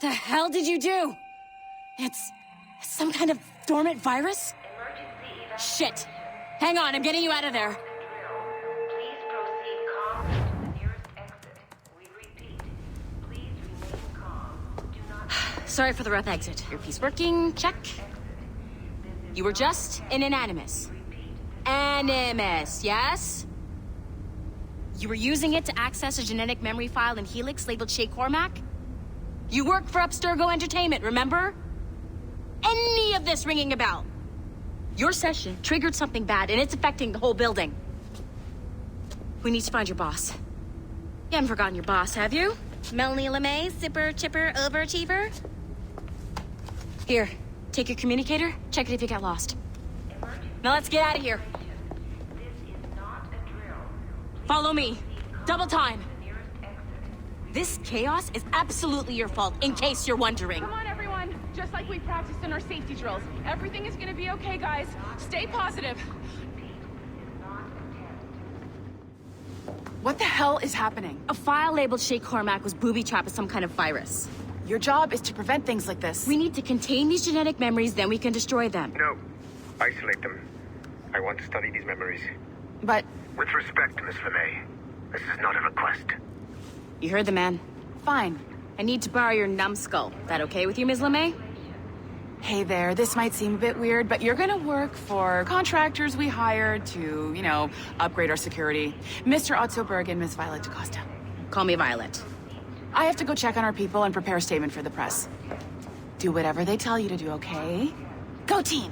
The hell did you do? It's some kind of dormant virus? Shit. Hang on, I'm getting you out of there. Please proceed calmly to the nearest exit. We repeat, please remain calm. Do not... Sorry for the rough exit. Earpiece working, check. You were just in an Animus. Animus, yes? You were using it to access a genetic memory file in Helix labeled Shay Cormac? You work for Abstergo Entertainment, remember? Any of this ringing a bell? Your session triggered something bad, and it's affecting the whole building. We need to find your boss. You haven't forgotten your boss, have you? Melanie LeMay, zipper, chipper, overachiever? Here, take your communicator, check it if you get lost. Now let's get out of here. This is not a drill. Follow me. Double time. This chaos is absolutely your fault, in case you're wondering. Come on, everyone. Just like we practiced in our safety drills. Everything is gonna be okay, guys. Stay positive. What the hell is happening? A file labeled Shay Cormac was booby-trapped with some kind of virus. Your job is to prevent things like this. We need to contain these genetic memories, then we can destroy them. No. Isolate them. I want to study these memories. But With respect, Miss LeMay, this is not a request. You heard the man. fine. I need to borrow your numbskull. That okay with you, Ms. LeMay? Hey there, this might seem a bit weird, but you're gonna work for contractors we hired to, upgrade our security. Mr. Otto Berg and Miss Violet DaCosta. Call me Violet. I have to go check on our people and prepare a statement for the press. Do whatever they tell you to do, okay? Go team!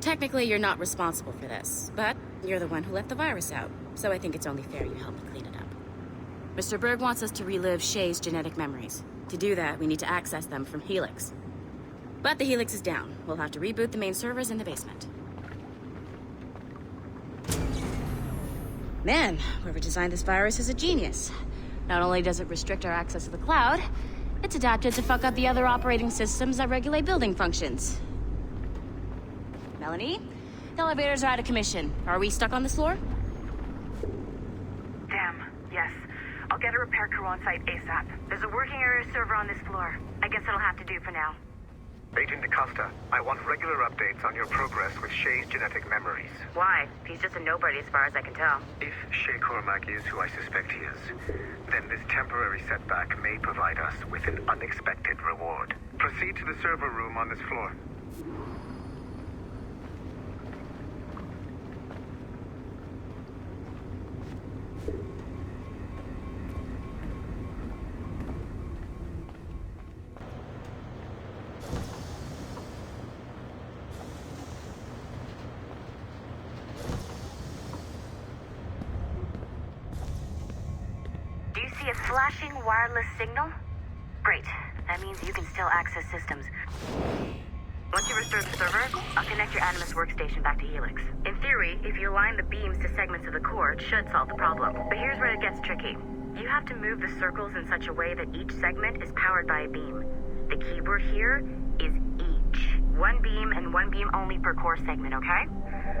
Technically, you're not responsible for this, but you're the one who let the virus out, so I think it's only fair you help me clean it up. Mr. Berg wants us to relive Shay's genetic memories. To do that, we need to access them from Helix. But the Helix is down. We'll have to reboot the main servers in the basement. Man, whoever designed this virus is a genius. Not only does it restrict our access to the cloud, it's adapted to fuck up the other operating systems that regulate building functions. Melanie? The elevators are out of commission. Are we stuck on this floor? Damn, yes. I'll get a repair crew on site ASAP. There's a working area server on this floor. I guess it'll have to do for now. Agent DaCosta, I want regular updates on your progress with Shay's genetic memories. Why? He's just a nobody as far as I can tell. If Shay Cormac is who I suspect he is, then this temporary setback may provide us with an unexpected reward. Proceed to the server room on this floor. Do you see a flashing wireless signal? Great. That means you can still access systems. Once you restore the server, I'll connect your Animus workstation back to Helix. In theory, if you align the beams to segments of the core, it should solve the problem. But here's where it gets tricky. You have to move the circles in such a way that each segment is powered by a beam. The keyword here is each. One beam and one beam only per core segment, okay?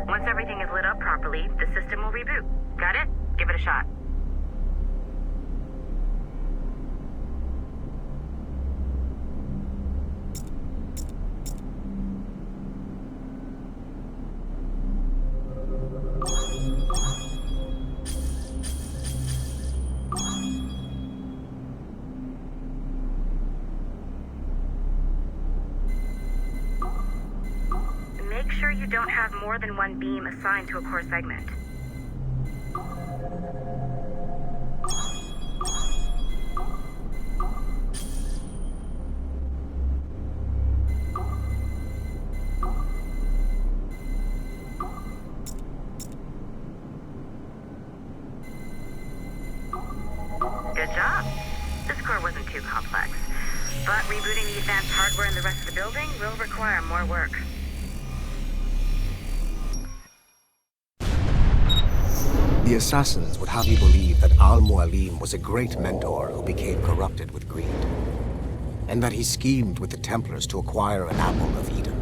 Once everything is lit up properly, the system will reboot. Got it? Give it a shot. Make sure you don't have more than one beam assigned to a core segment. Good job. This core wasn't too complex, but rebooting the advanced hardware in the rest of the building will require more work. The assassins would have you believe that Al-Mualim was a great mentor who became corrupted with greed, and that he schemed with the Templars to acquire an apple of Eden.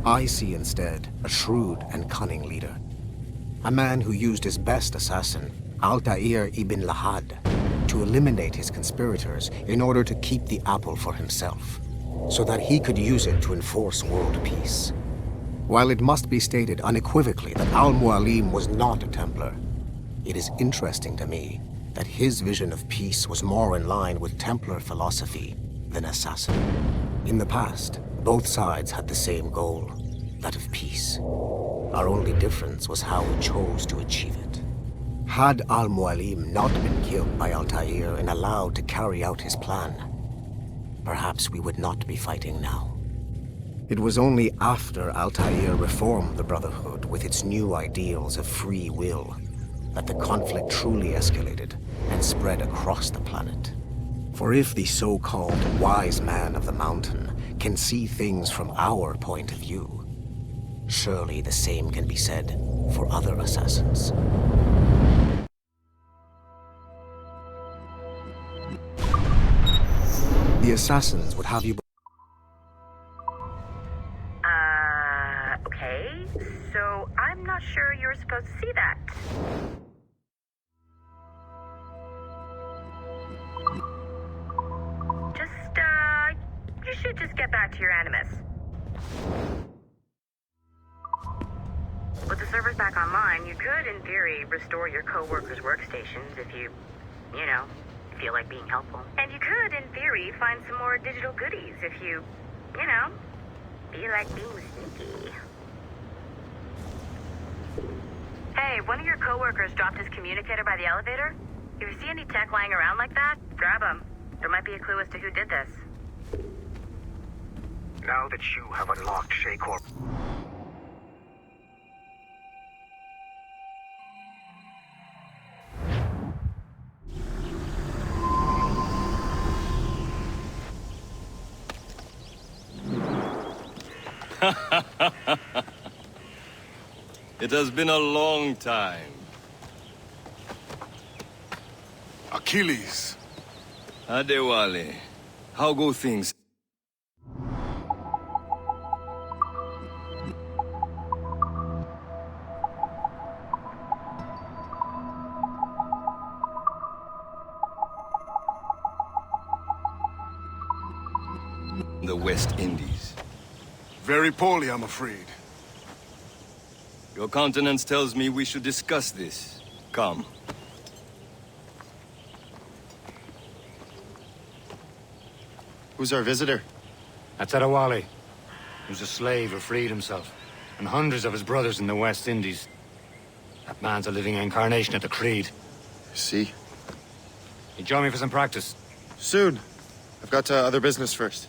I see instead a shrewd and cunning leader, a man who used his best assassin, Altair ibn Lahad, to eliminate his conspirators in order to keep the apple for himself, so that he could use it to enforce world peace. While it must be stated unequivocally that Al-Mualim was not a Templar, it is interesting to me that his vision of peace was more in line with Templar philosophy than Assassin. In the past, both sides had the same goal, that of peace. Our only difference was how we chose to achieve it. Had Al-Mualim not been killed by Altair and allowed to carry out his plan, perhaps we would not be fighting now. It was only after Altair reformed the Brotherhood with its new ideals of free will that the conflict truly escalated and spread across the planet. For if the so-called wise man of the mountain can see things from our point of view, surely the same can be said for other assassins. The assassins would have you... Okay. So I'm not sure you're supposed to see that. You should just get back to your Animus. With the servers back online, you could, in theory, restore your co-workers' workstations if you feel like being helpful. And you could, in theory, find some more digital goodies if you feel like being sneaky. Hey, one of your co-workers dropped his communicator by the elevator. If you see any tech lying around like that, grab them. There might be a clue as to who did this. Now that you have unlocked Shaycorp... It has been a long time. Achilles. Adewale, how go things? The West Indies. Very poorly, I'm afraid. Your countenance tells me we should discuss this. Come. Who's our visitor? That's Adewale. He was a slave who freed himself, and hundreds of his brothers in the West Indies. That man's a living incarnation of the Creed. See? You join me for some practice? Soon. I've got other business first.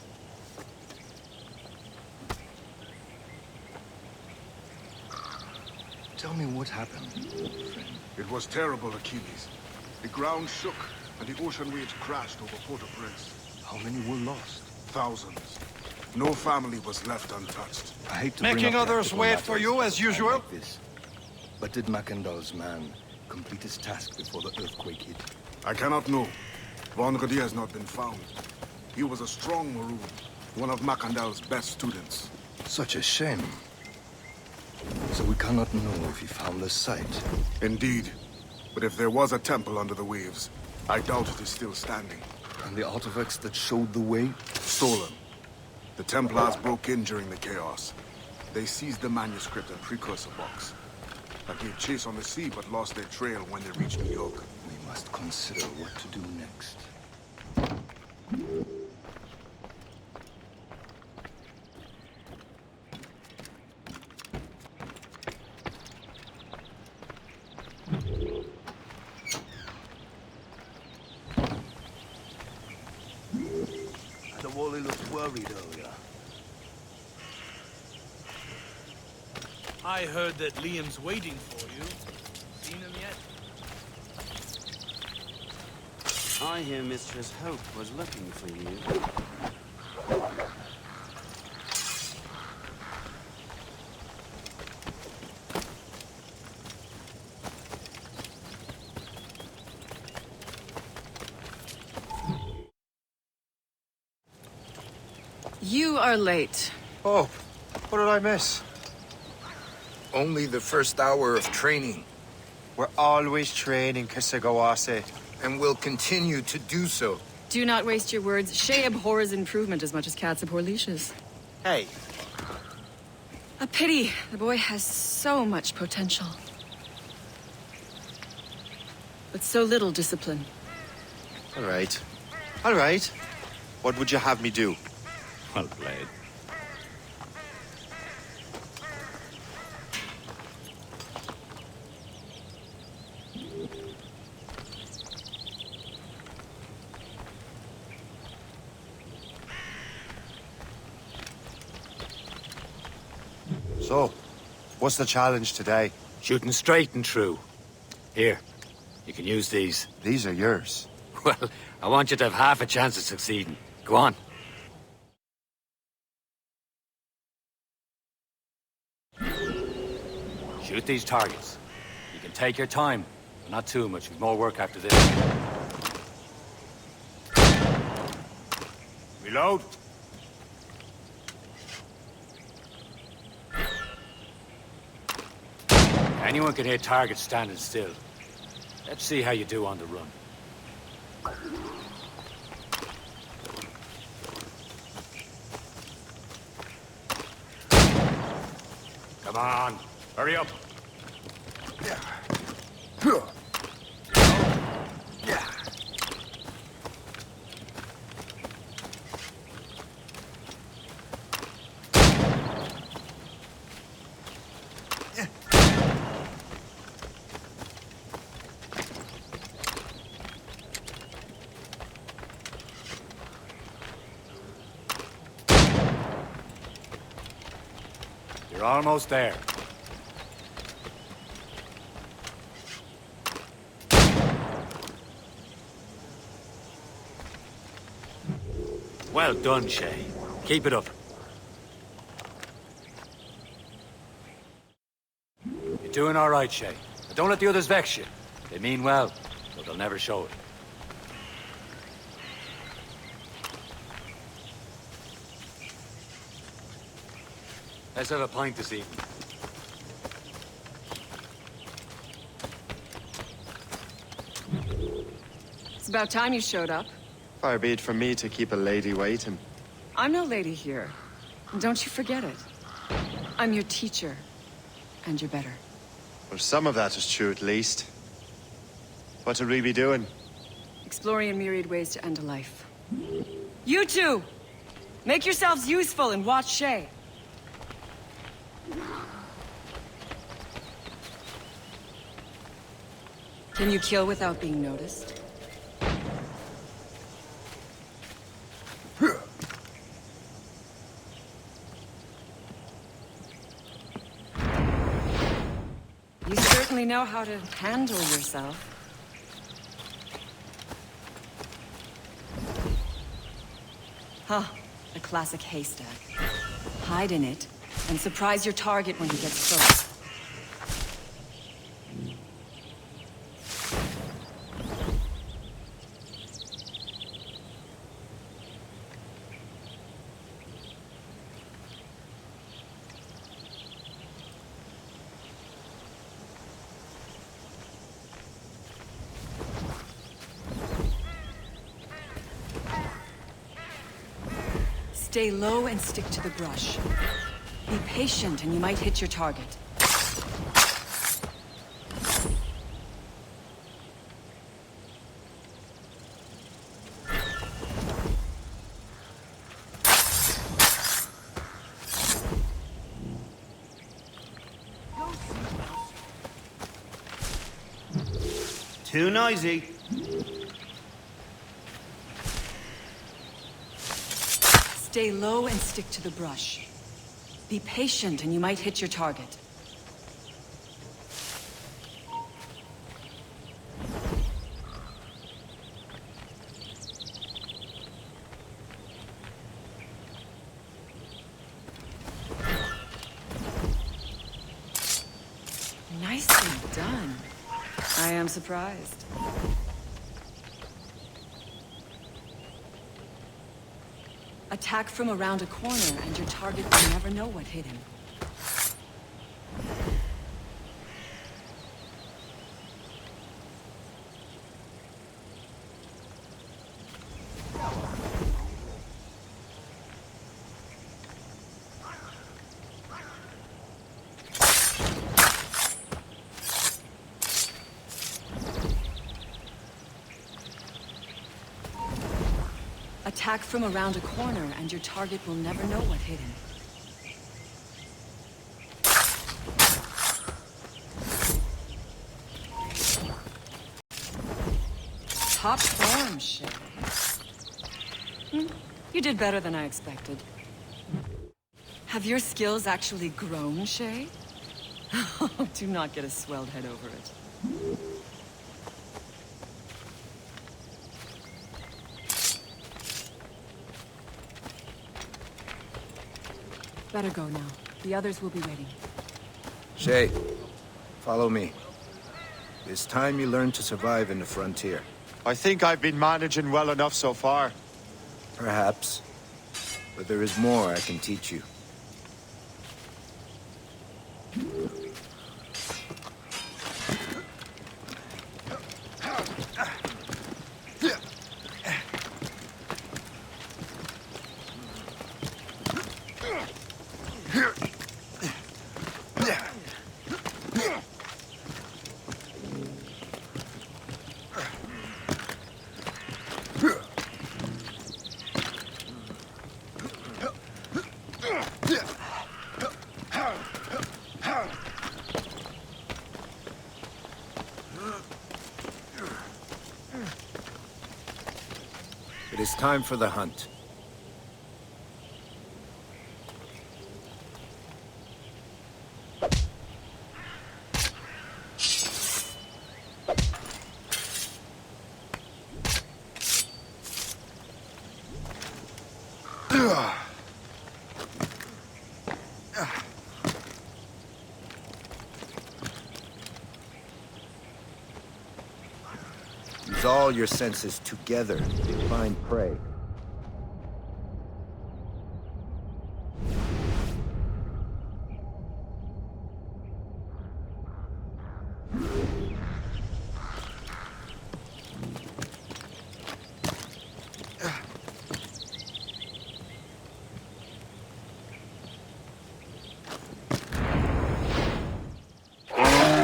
Tell me what happened, friend. It was terrible, Achilles. The ground shook, and the ocean waves crashed over Port-au-Prince. How many were lost? Thousands. No family was left untouched. I hate to Making bring up others practical wait for matters you at as a time usual? like this. But did Macandal's man complete his task before the earthquake hit? I cannot know. Vonredi has not been found. He was a strong Maroon, one of Macandal's best students. Such a shame. So we cannot know if he found the site. Indeed. But if there was a temple under the waves, I doubt it is still standing. And the artifacts that showed the way? Stolen. The Templars broke in during the chaos. They seized the manuscript and precursor box. I gave chase on the sea, but lost their trail when they reached New York. We must consider what to do next. Adewale looked worried earlier. I heard that Liam's waiting for you. Seen him yet? I hear Mistress Hope was looking for you. You are late. Oh, what did I miss? Only the first hour of training. We're always training, Kisagawase. and will continue to do so. Do not waste your words. Shay abhors improvement as much as cats abhor leashes. Hey, A pity. The boy has so much potential. But so little discipline. All right. All right. What would you have me do? Well played. So, what's the challenge today? Shooting straight and true. Here, you can use these. These are yours. Well, I want you to have half a chance of succeeding. Go on. Shoot these targets. You can take your time, but not too much. We've more work after this. Reload. Anyone can hit targets standing still. Let's see how you do on the run. Come on, hurry up. You're almost there. Well done, Shay. Keep it up. You're doing all right, Shay. But don't let the others vex you. They mean well, but they'll never show it. Let's have a pint this evening. It's about time you showed up. Far be it from me to keep a lady waiting. I'm no lady here. And don't you forget it. I'm your teacher. And you're better. Well, some of that is true at least. What would we be doing? Exploring a myriad ways to end a life. You two! Make yourselves useful and watch Shay. Can you kill without being noticed? You certainly know how to handle yourself. Huh, a classic haystack. Hide in it, and surprise your target when he gets close. Stay low and stick to the brush. Be patient and you might hit your target. Too noisy. Stay low and stick to the brush. Be patient and you might hit your target. Nicely done. I am surprised. Attack from around a corner, and your target will never know what hit him. Attack from around a corner, and your target will never know what hit him. Top form, Shay. You did better than I expected. Have your skills actually grown, Shay? Do not get a swelled head over it. Better go now. The others will be waiting. Shay, follow me. It's time you learn to survive in the frontier. I think I've been managing well enough so far. Perhaps. But there is more I can teach you. It is time for the hunt. Use all your senses together to find prey.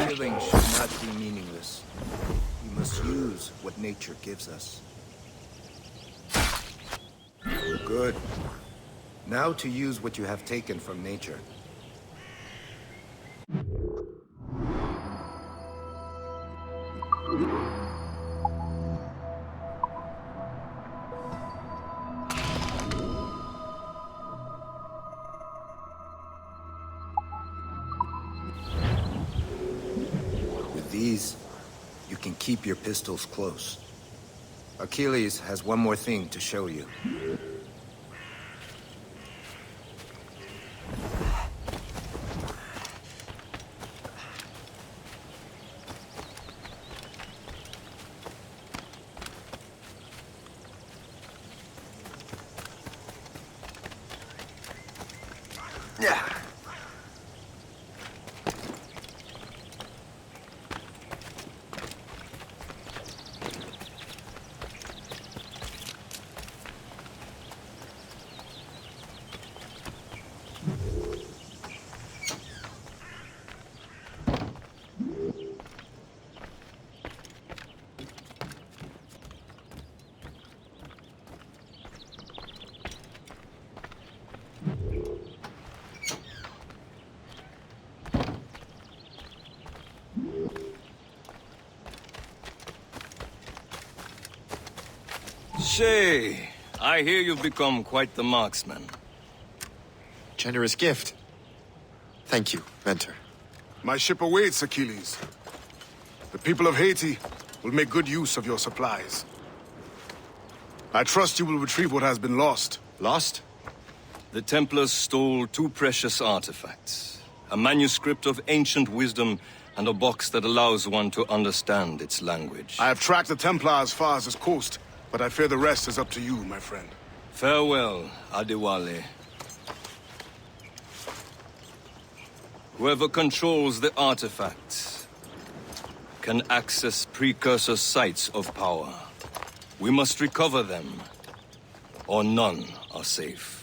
Killing should not be meaningless. We must use what nature gives us. Good. Now to use what you have taken from nature. With these, you can keep your pistols close. Achilles has one more thing to show you. Yeah. Shay, I hear you've become quite the marksman. Generous gift. Thank you, Mentor. My ship awaits, Achilles. The people of Haiti will make good use of your supplies. I trust you will retrieve what has been lost. Lost? The Templars stole two precious artifacts. A manuscript of ancient wisdom and a box that allows one to understand its language. I have tracked the Templar as far as this coast, but I fear the rest is up to you, my friend. Farewell, Adewale. Whoever controls the artifacts can access precursor sites of power. We must recover them, or none are safe.